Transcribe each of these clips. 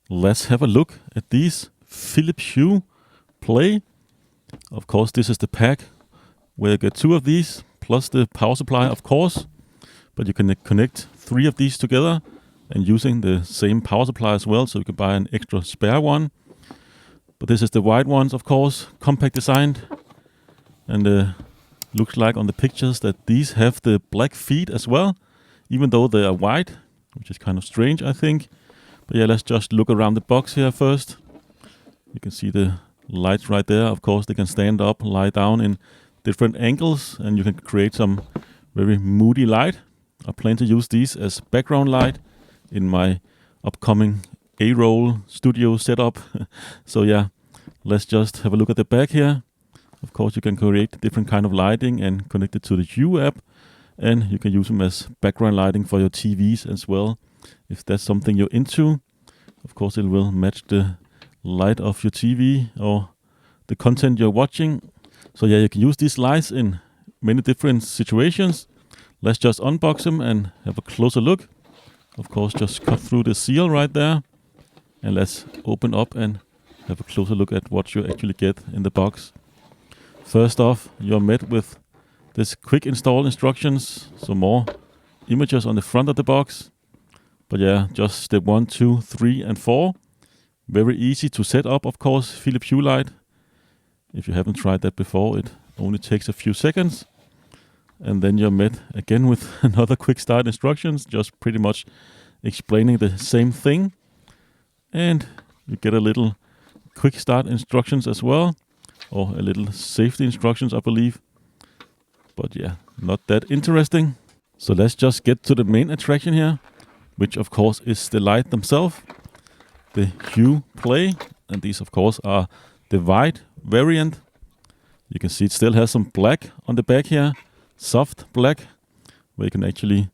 let's have a look at these Philips Hue Play. Of course, this is the pack where you get 2 of these plus the power supply, of course. But you can connect 3 of these together and using the same power supply as well, so you can buy an extra spare one. But this is the white ones, of course, compact designed, and looks like on the pictures that these have the black feet as well, even though they are white, which is kind of strange, I think. But yeah, let's just look around the box here first. You can see the lights right there. Of course, they can stand up, lie down in different angles, and you can create some very moody light. I plan to use these as background light in my upcoming A-roll studio setup. So yeah, let's just have a look at the back here. Of course, you can create different kind of lighting and connect it to the Hue app, and you can use them as background lighting for your TVs as well, if that's something you're into. Of course, it will match the light of your TV or the content you're watching. So yeah, you can use these lights in many different situations. Let's just unbox them and have a closer look. Of course, just cut through the seal right there. And let's open up and have a closer look at what you actually get in the box. First off, you're met with this quick install instructions. So more images on the front of the box. But yeah, just step 1, 2, 3, and 4. Very easy to set up, of course, Philips Hue light. If you haven't tried that before, it only takes a few seconds. And then you're met again with another quick start instructions, just pretty much explaining the same thing. And you get a little quick start instructions as well, or a little safety instructions, I believe. But yeah, not that interesting. So let's just get to the main attraction here, which of course is the light themselves, the Hue Play. And these of course are the white variant. You can see it still has some black on the back here. Soft black, where you can actually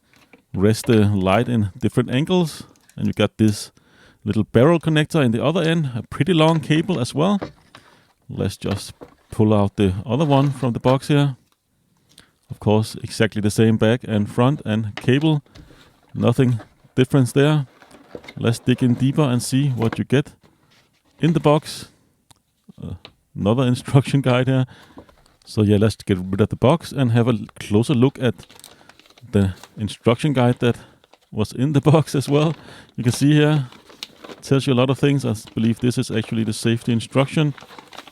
rest the light in different angles. And you got this little barrel connector in the other end, a pretty long cable as well. Let's just pull out the other one from the box here. Of course, exactly the same back and front and cable. Nothing difference there. Let's dig in deeper and see what you get in the box. Another instruction guide here. So yeah, let's get rid of the box and have a closer look at the instruction guide that was in the box as well. You can see here, it tells you a lot of things. I believe this is actually the safety instruction,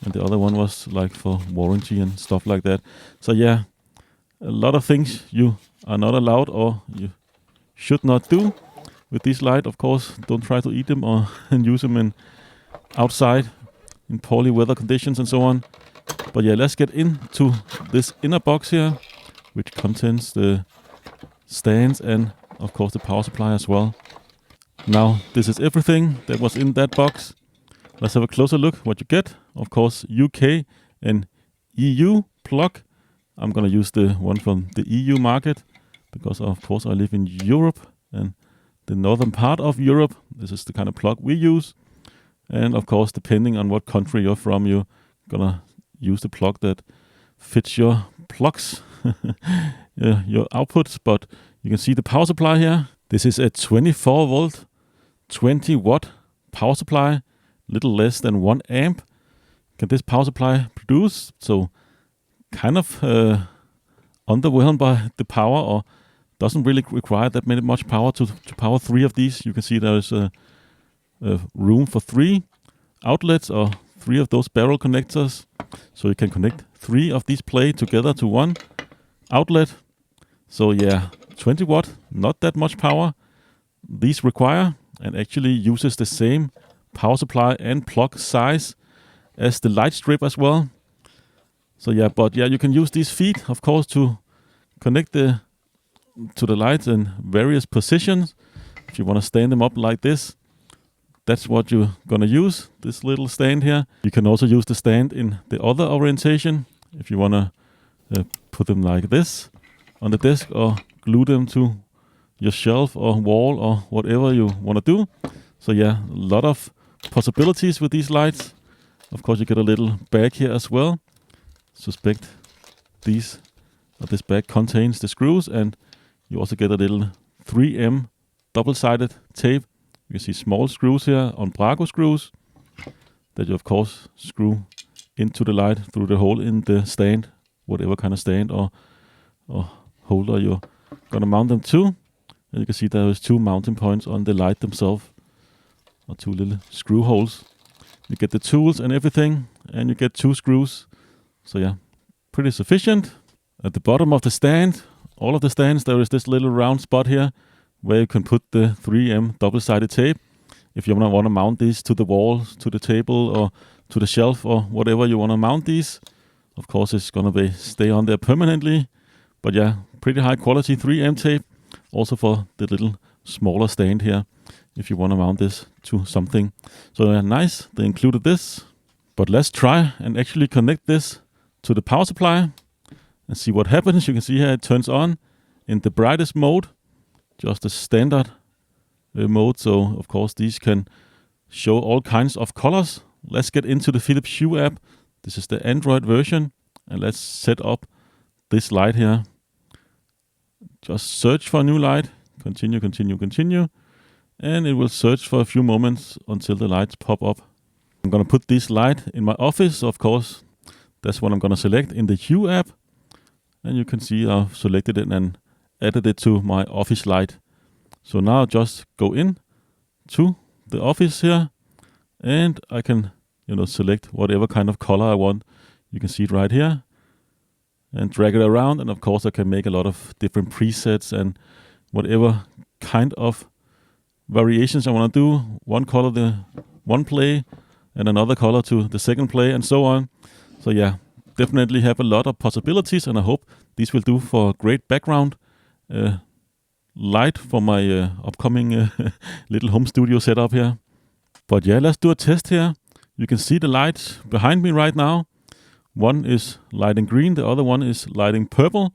and the other one was like for warranty and stuff like that. So yeah, a lot of things you are not allowed or you should not do with this light. Of course, don't try to eat them or and use them in outside in poorly weather conditions and so on. But yeah, let's get into this inner box here, which contains the stands and of course the power supply as well. Now, this is everything that was in that box. Let's have a closer look what you get. Of course, UK and EU plug. I'm gonna use the one from the EU market because of course I live in Europe and the northern part of Europe. This is the kind of plug we use. And of course, depending on what country you're from, you're gonna use the plug that fits your plugs, your outputs. But you can see the power supply here. This is a 24 volt, 20 watt power supply, little less than 1 amp. Can this power supply produce? So kind of underwhelmed by the power, or doesn't really require that much power to power 3 of these. You can see there's a room for 3 outlets or 3 of those barrel connectors. So you can connect 3 of these play together to 1 outlet. So yeah, 20 watt, not that much power these require, and actually uses the same power supply and plug size as the light strip as well. So yeah, but yeah, you can use these feet, of course, to connect to the lights in various positions. If you want to stand them up like this, that's what you're gonna use, this little stand here. You can also use the stand in the other orientation. If you wanna put them like this on the desk or glue them to your shelf or wall or whatever you wanna do. So yeah, a lot of possibilities with these lights. Of course, you get a little bag here as well. Suspect this bag contains the screws, and you also get a little 3M double-sided tape You can see small screws here on Brago screws that you of course screw into the light through the hole in the stand, whatever kind of stand or holder you're gonna mount them to. And you can see there is 2 mounting points on the light themselves, or 2 little screw holes. You get the tools and everything, and you get 2 screws. So yeah, pretty sufficient. At the bottom of the stand, all of the stands, there is this little round spot here where you can put the 3M double-sided tape. If you want to mount these to the wall, to the table, or to the shelf, or whatever you want to mount these, of course it's going to stay on there permanently. But yeah, pretty high quality 3M tape, also for the little smaller stand here, if you want to mount this to something. So yeah, nice, they included this. But let's try and actually connect this to the power supply and see what happens. You can see here it turns on in the brightest mode, just a standard mode. So of course these can show all kinds of colors. Let's get into the Philips Hue app. This is the Android version, and let's set up this light here. Just search for a new light, continue, and it will search for a few moments until the lights pop up. I'm gonna put this light in my office, of course. That's what I'm gonna select in the Hue app. And you can see I've selected it and added it to my office light. So now just go in to the office here, and I can, select whatever kind of color I want. You can see it right here, and drag it around. And of course I can make a lot of different presets and whatever kind of variations I want to do. One color the one play, and another color to the second play, and so on. So yeah, definitely have a lot of possibilities, and I hope these will do for great background light for my upcoming little home studio setup here. But yeah, let's do a test here. You can see the lights behind me right now. One is lighting green, the other one is lighting purple.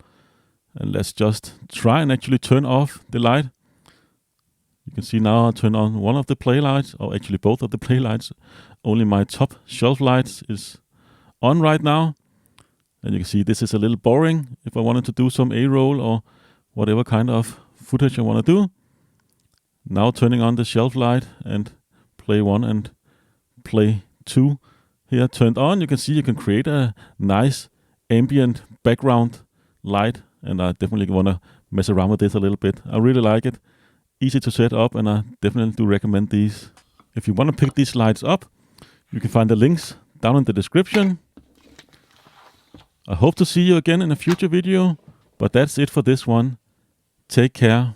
And let's just try and actually turn off the light. You can see now I turn on one of the play lights, or actually both of the play lights. Only my top shelf lights is on right now. And you can see this is a little boring if I wanted to do some A-roll or whatever kind of footage I want to do. Now turning on the shelf light, and play 1 and play 2 here turned on. You can see you can create a nice ambient background light, and I definitely want to mess around with this a little bit. I really like it. Easy to set up, and I definitely do recommend these. If you want to pick these lights up, you can find the links down in the description. I hope to see you again in a future video, but that's it for this one. Take care.